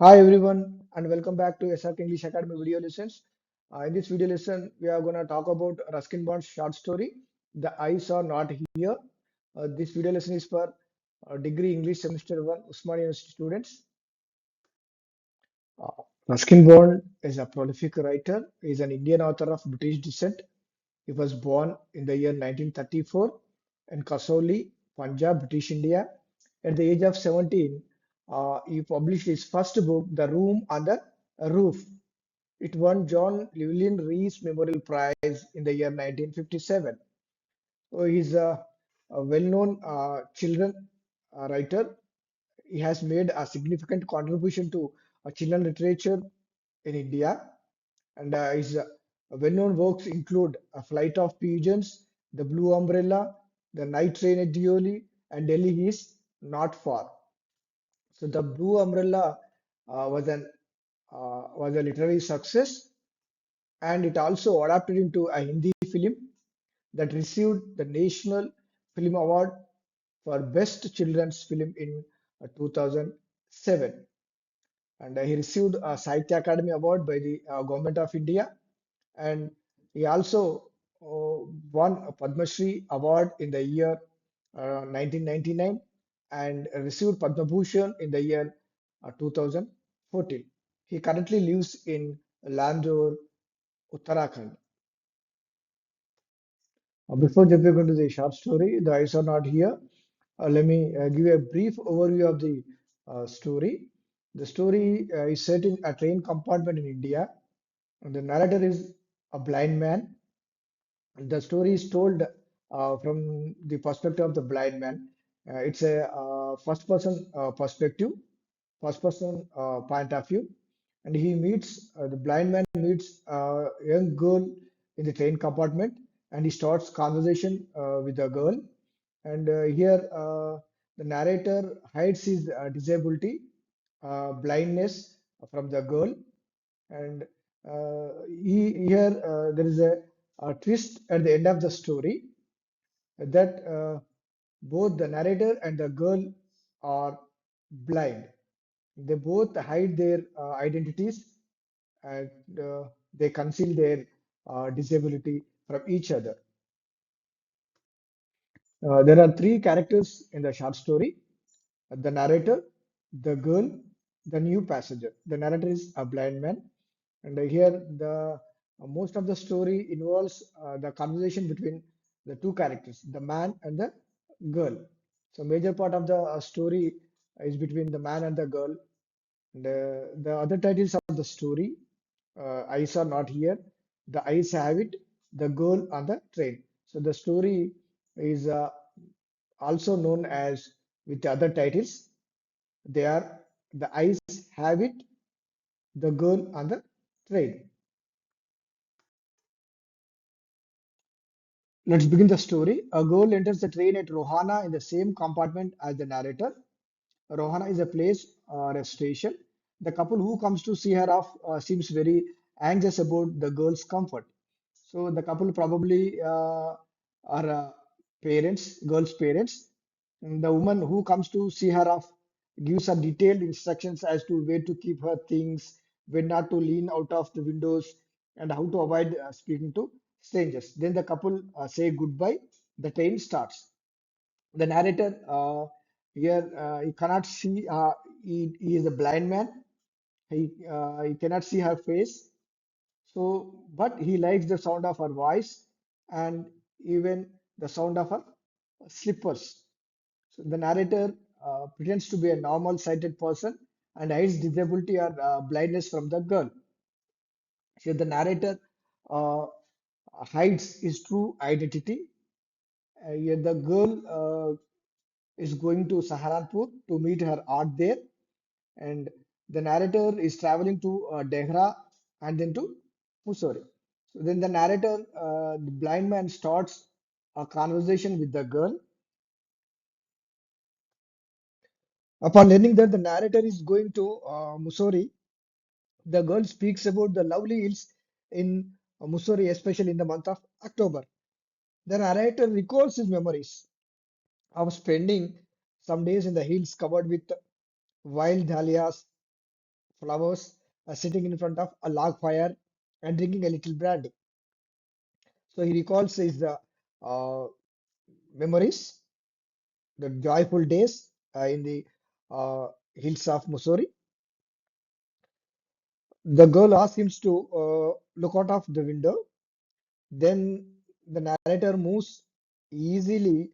Hi everyone and welcome back to SRK English Academy video lessons. In this video lesson, we are going to talk about Ruskin Bond's short story, The Eyes Are Not Here. This video lesson is for degree English semester 1 Usmania University students. Uh, Ruskin Bond is a prolific writer. He is an Indian author of British descent. He was born in the year 1934 in Kasauli, Punjab, British India. At the age of 17, he published his first book, The Room on the Roof. It won John Llewellyn Rhys Memorial Prize in the year 1957. So he's a well-known children writer. He has made a significant contribution to children literature in India, and his well-known works include A Flight of Pigeons, The Blue Umbrella, The Night Train at Dioli, and Delhi is Not Far. So the Blue Umbrella was a literary success, and it also adapted into a Hindi film that received the National Film Award for Best Children's Film in 2007. And he received a Sahitya Academy Award by the Government of India, and he also won a Padma Shri Award in the year 1999 and received Padma Bhushan in the year 2014. He currently lives in Landoor, Uttarakhand. Before jumping into the short story, the eyes are not here. Let me give you a brief overview of the story. The story is set in a train compartment in India, and the narrator is a blind man. The story is told from the perspective of the blind man. It's a first person perspective, first person point of view, and the blind man meets a young girl in the train compartment, and he starts conversation with the girl. And here the narrator hides his disability, blindness from the girl, and here there is a twist at the end of the story that both the narrator and the girl are blind. They both hide their identities, and they conceal their disability from each other. There are three characters in the short story: the narrator, the girl, the new passenger. The narrator is a blind man, and here the most of the story involves the conversation between the two characters, the man and the girl. So major part of the story is between the man and the girl. And, the other titles of the story, eyes are not here, the eyes have it, the girl on the train. So the story is also known as with the other titles. They are the eyes have it, the girl on the train. Let's begin the story. A girl enters the train at Rohana in the same compartment as the narrator. Rohana is a place or a station. The couple who comes to see her off seems very anxious about the girl's comfort. So the couple probably are girl's parents. And the woman who comes to see her off gives her detailed instructions as to where to keep her things, when not to lean out of the windows, and how to avoid speaking to strangers. Then the couple say goodbye. The train starts. The narrator here he cannot see. He is a blind man. He cannot see her face. So, but he likes the sound of her voice and even the sound of her slippers. So the narrator pretends to be a normal sighted person and hides disability or blindness from the girl. So the narrator uh, hides his true identity. Yet the girl is going to Saharanpur to meet her aunt there, and the narrator is traveling to Dehra and then to Mussoorie. So then the narrator, the blind man, starts a conversation with the girl. Upon learning that the narrator is going to Mussoorie, the girl speaks about the lovely hills in Mussoorie, especially in the month of October. The narrator recalls his memories of spending some days in the hills covered with wild dahlias, flowers, sitting in front of a log fire and drinking a little brandy. So he recalls his uh, memories, the joyful days in the hills of Missouri. The girl asks him to look out of the window. Then the narrator moves easily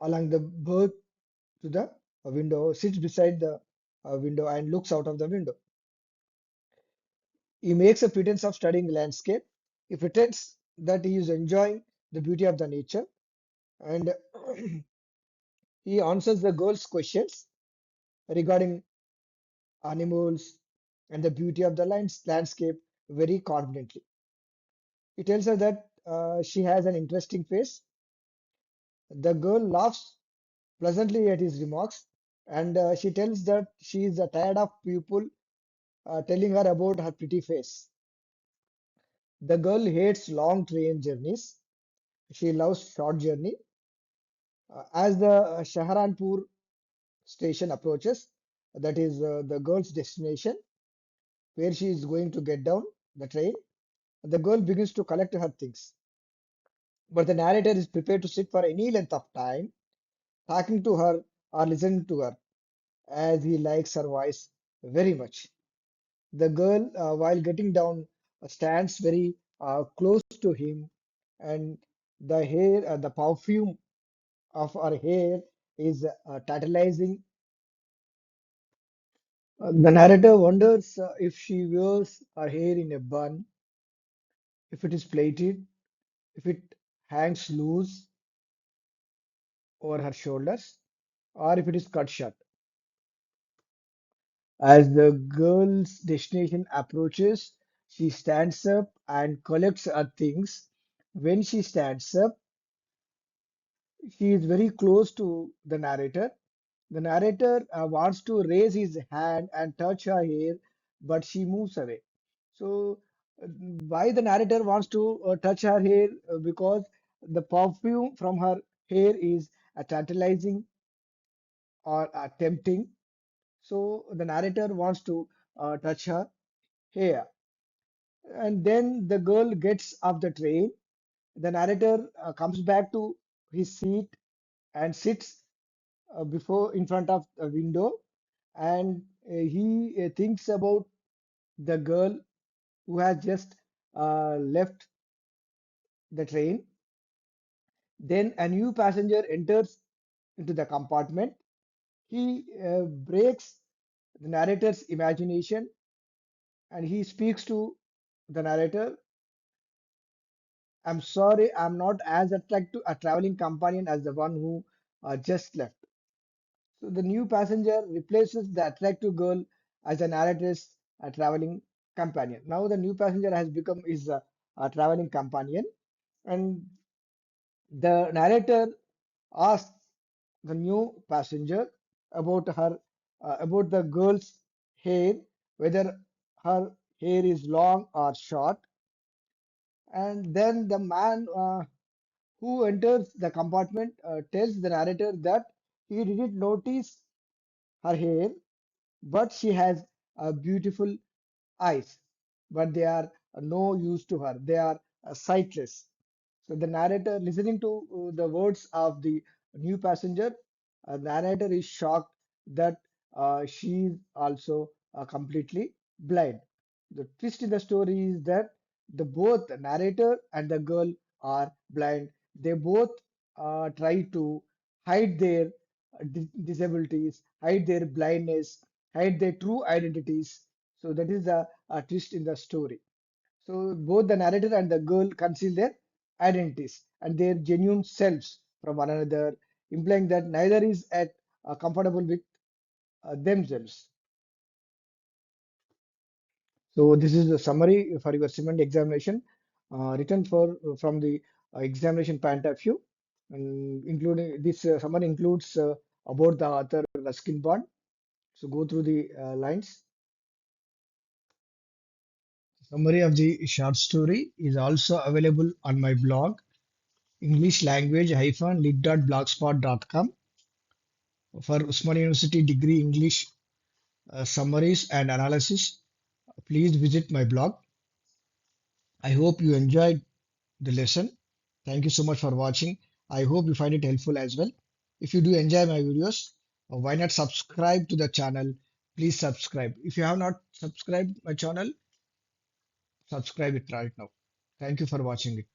along the berth to the window, sits beside the window, and looks out of the window. He makes a pretense of studying landscape. He pretends that he is enjoying the beauty of the nature, and he answers the girl's questions regarding animals and the beauty of the landscape very confidently. He tells her that she has an interesting face. The girl laughs pleasantly at his remarks, and she tells that she is tired of people telling her about her pretty face. The girl hates long train journeys. She loves short journey. As the Shahranpur station approaches, that is the girl's destination, where she is going to get down the train, the girl begins to collect her things. But the narrator is prepared to sit for any length of time, talking to her or listening to her, as he likes her voice very much. The girl, while getting down, stands very close to him, and the perfume of her hair is tantalizing. The narrator wonders if she wears her hair in a bun, if it is plaited, if it hangs loose over her shoulders, or if it is cut short. As the girl's destination approaches, she stands up and collects her things. When she stands up, she is very close to the narrator. The narrator wants to raise his hand and touch her hair, but she moves away. So, why the narrator wants to touch her hair? Because the perfume from her hair is tantalizing or tempting. So, the narrator wants to touch her hair. And then the girl gets off the train. The narrator comes back to his seat and sits before in front of a window, and he thinks about the girl who has just left the train. Then a new passenger enters into the compartment. He breaks the narrator's imagination, and he speaks to the narrator. I'm sorry, I'm not as attractive a traveling companion as the one who just left. So the new passenger replaces the attractive girl as a narrator's traveling companion. Now the new passenger has become his traveling companion, and the narrator asks the new passenger about her about the girl's hair, whether her hair is long or short, and then the man who enters the compartment tells the narrator that he didn't notice her hair, but she has beautiful eyes, but they are no use to her. They are sightless. So the narrator, listening to the words of the new passenger, narrator is shocked that she is also completely blind. The twist in the story is that both the narrator and the girl are blind. They both try to hide their disabilities, hide their blindness, hide their true identities. So that is the twist in the story. So both the narrator and the girl conceal their identities and their genuine selves from one another, implying that neither is at comfortable with themselves. So this is the summary for your cement examination, written for from the examination point of view, and including this summary includes about the author Ruskin Bond. So go through the lines. Summary of the short story is also available on my blog English language lit.blogspot.com for Usman University degree English summaries, and analysis, please visit my blog. I hope you enjoyed the lesson. Thank you so much for watching. I hope you find it helpful as well. If you do enjoy my videos, why not subscribe to the channel? Please subscribe. If you have not subscribed my channel, subscribe it right now. Thank you for watching it.